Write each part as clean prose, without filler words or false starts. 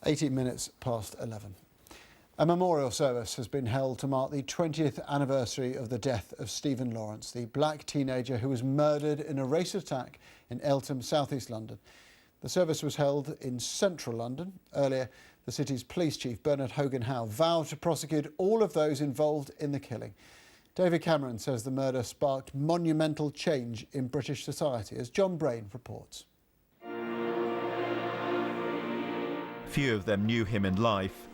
18 minutes past 11. A memorial service has been held to mark the 20th anniversary of the death of Stephen Lawrence, the black teenager who was murdered in a race attack in Eltham, south-east London. The service was held in central London. Earlier, the city's police chief, Bernard Hogan-Howe, vowed to prosecute all of those involved in the killing. David Cameron says the murder sparked monumental change in British society, as John Brain reports. Few of them knew him in life,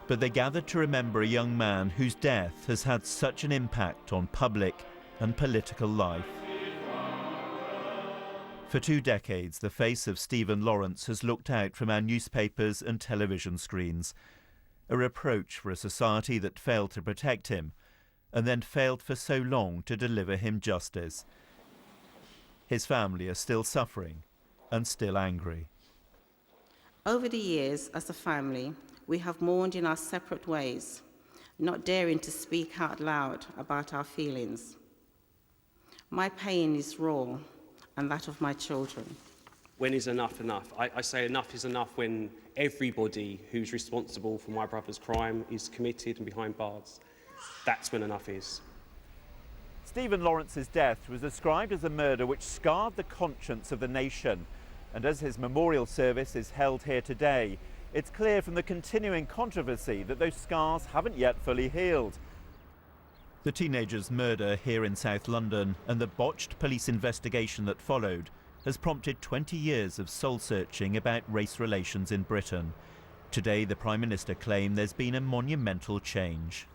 but they gathered to remember a young man whose death has had such an impact on public and political life. For 2 decades, the face of Stephen Lawrence has looked out from our newspapers and television screens, a reproach for a society that failed to protect him and then failed for so long to deliver him justice. His family are still suffering and still angry. Over the years, as a family, we have mourned in our separate ways, not daring to speak out loud about our feelings. My pain is raw, and that of my children. When is enough enough? I say enough is enough when everybody who's responsible for my brother's crime is committed and behind bars. That's when enough is. Stephen Lawrence's death was described as a murder which scarred the conscience of the nation. And as his memorial service is held here today, it's clear from the continuing controversy that those scars haven't yet fully healed. The teenager's murder here in South London and the botched police investigation that followed has prompted 20 years of soul-searching about race relations in Britain. Today, the Prime Minister claimed there's been a monumental change.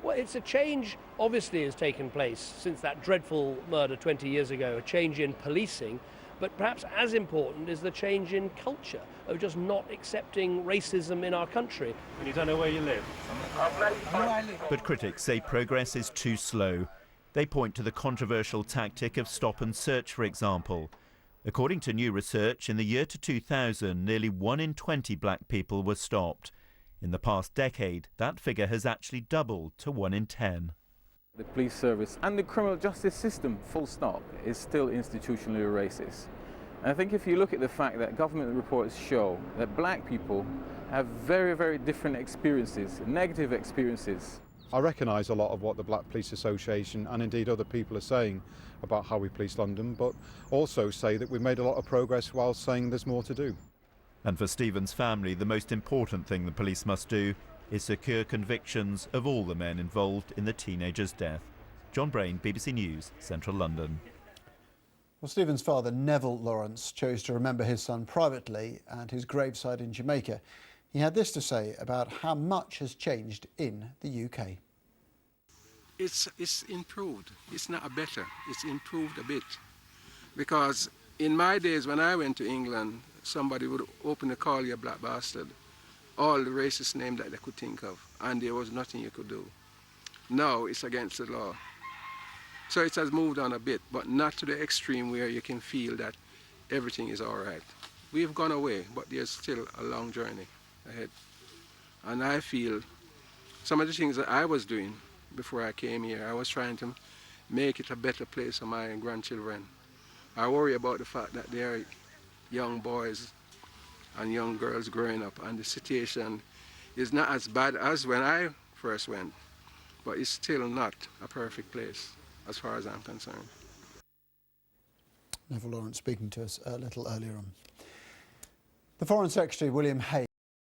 Well, it's a change, obviously, has taken place since that dreadful murder 20 years ago, a change in policing. But perhaps as important is the change in culture of just not accepting racism in our country. And you don't know where you live? But critics say progress is too slow. They point to the controversial tactic of stop and search, for example. According to new research, in the year to 2000, nearly 1 in 20 black people were stopped. In the past decade, that figure has actually doubled to 1 in 10. The police service and the criminal justice system, full stop, is still institutionally racist. And I think if you look at the fact that government reports show that black people have very, very different experiences, negative experiences. I recognise a lot of what the Black Police Association and indeed other people are saying about how we police London, but also say that we've made a lot of progress while saying there's more to do. And for Stephen's family, the most important thing the police must do is secure convictions of all the men involved in the teenager's death. John Brain, BBC News, Central London. Well, Stephen's father, Neville Lawrence, chose to remember his son privately at his graveside in Jamaica. He had this to say about how much has changed in the UK. It's improved. It's not better. It's improved a bit. Because in my days when I went to England, somebody would openly call you a black bastard. All the racist names that they could think of, and there was nothing you could do. Now it's against the law. So it has moved on a bit, but not to the extreme where you can feel that everything is all right. We've gone away, but there's still a long journey ahead. And I feel some of the things that I was doing before I came here, I was trying to make it a better place for my grandchildren. I worry about the fact that there are young boys and young girls growing up, and the situation is not as bad as when I first went, but it's still not a perfect place as far as I'm concerned. Neville Lawrence speaking to us a little earlier on. The Foreign Secretary, William Hague,